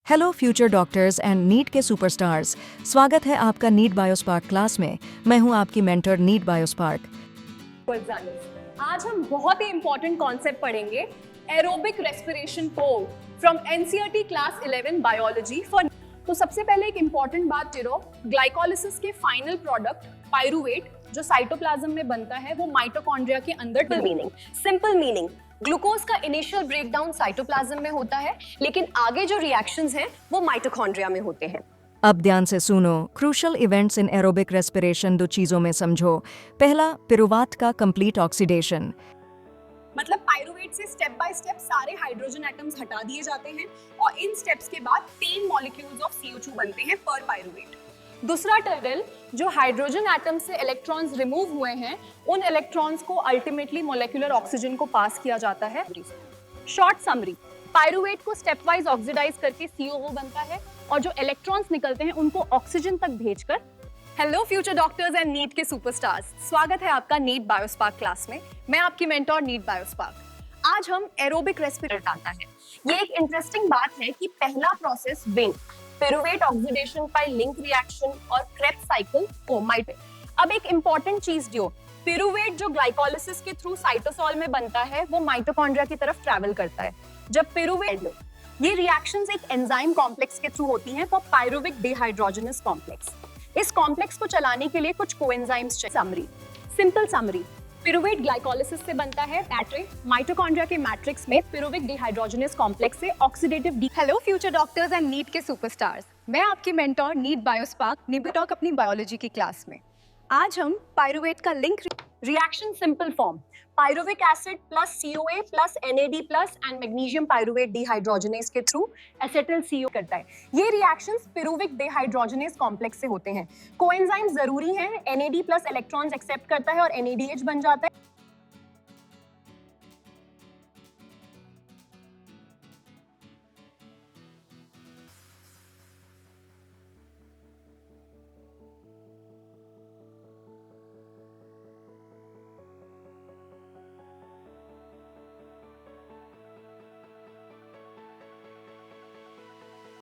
Hello future doctors and NEET के superstars. स्वागत है आपका नीट बायोस्पार्क क्लास में। मैं हूं आपकी मेंटर नीट बायोस्पार्क। आज हम बहुत ही इंपॉर्टेंट कॉन्सेप्ट पढ़ेंगे, aerobic respiration code from NCERT class 11 biology for. तो सबसे पहले एक इंपॉर्टेंट बात टिरो, ग्लाइकोलिसिस के फाइनल प्रोडक्ट पायरुवेट जो साइटोप्लाज्म में बनता है वो माइटोकॉन्ड्रिया के अंदर। सिंपल मीनिंग, ग्लूकोज का इनिशियल ब्रेकडाउन साइटोप्लाज्म में होता है, लेकिन आगे जो रिएक्शंस हैं वो माइटोकॉन्ड्रिया में होते हैं। अब ध्यान से सुनो, crucial events in aerobic respiration दो चीजों में समझो। पहला, पिरुवाट का कंप्लीट ऑक्सीडेशन, मतलब पायरुवेट से स्टेप बाय स्टेप सारे हाइड्रोजन एटम्स हटा दिए जाते हैं और इन स्टेप्स के बाद 10 मॉलिक्यूल्स ऑफ CO2 बनते हैं पर पायरुवेट। दूसरा टर्टल, जो हाइड्रोजन एटम से इलेक्ट्रॉन्स रिमूव हुए हैं उन इलेक्ट्रॉन्स को अल्टीमेटली मॉलिक्यूलर ऑक्सीजन को पास किया जाता है। शॉर्ट समरी, पायरुवेट को स्टेप वाइज ऑक्सीडाइज करके CO बनता है और जो इलेक्ट्रॉन्स निकलते हैं उनको ऑक्सीजन तक भेजकर। Hello future doctors and NEET के सुपरस्टार्स, स्वागत है आपका नीट बायोस्पार्क क्लास में। मैं आपकी मेंटोर नीट बायोस्पार्क। आज हम एरोबिक रेस्पिरेशन आता है। ये एक इंटरेस्टिंग बात है कि पहला process being pyruvate oxidation by link reaction और क्रेब्स साइकिल को माइट। अब एक इंपॉर्टेंट चीज जो पिरुवेट जो ग्लाइकोलिसिस के थ्रू साइटोसॉल में बनता है वो माइटोकॉन्ड्रिया की तरफ ट्रैवल करता है। जब पिरुवेट, ये रिएक्शंस एक एंजाइम कॉम्प्लेक्स के थ्रू होती हैं, वो पायरुविक डिहाइड्रोजनस कॉम्प्लेक्स। इस कॉम्प्लेक्स को चलाने के लिए कुछ कोएंजाइम्स चाहिए। Summary, simple summary, pyruvate glycolysis से बनता है मैट्रिक्स, माइटोकॉन्ड्रिया के मैट्रिक्स में पिरुविक डिहाइड्रोजनस कॉम्प्लेक्स से oxidative. Hello future doctors and NEET के सुपरस्टार्स, मैं आपकी मेंटोर नीट बायोस्पार्क निबिटॉक अपनी बायोलॉजी की क्लास में। आज हम पायरुवेट का link reaction simple form, pyruvic acid plus COA plus NAD plus and magnesium pyruvate dehydrogenase के थ्रू एसिटिल CO करता है। ये रिएक्शंस पिरुविक डिहाइड्रोजनेज कॉम्प्लेक्स से होते हैं। कोएंजाइम जरूरी हैं, NAD प्लस इलेक्ट्रॉन्स एक्सेप्ट करता है और NADH बन जाता है।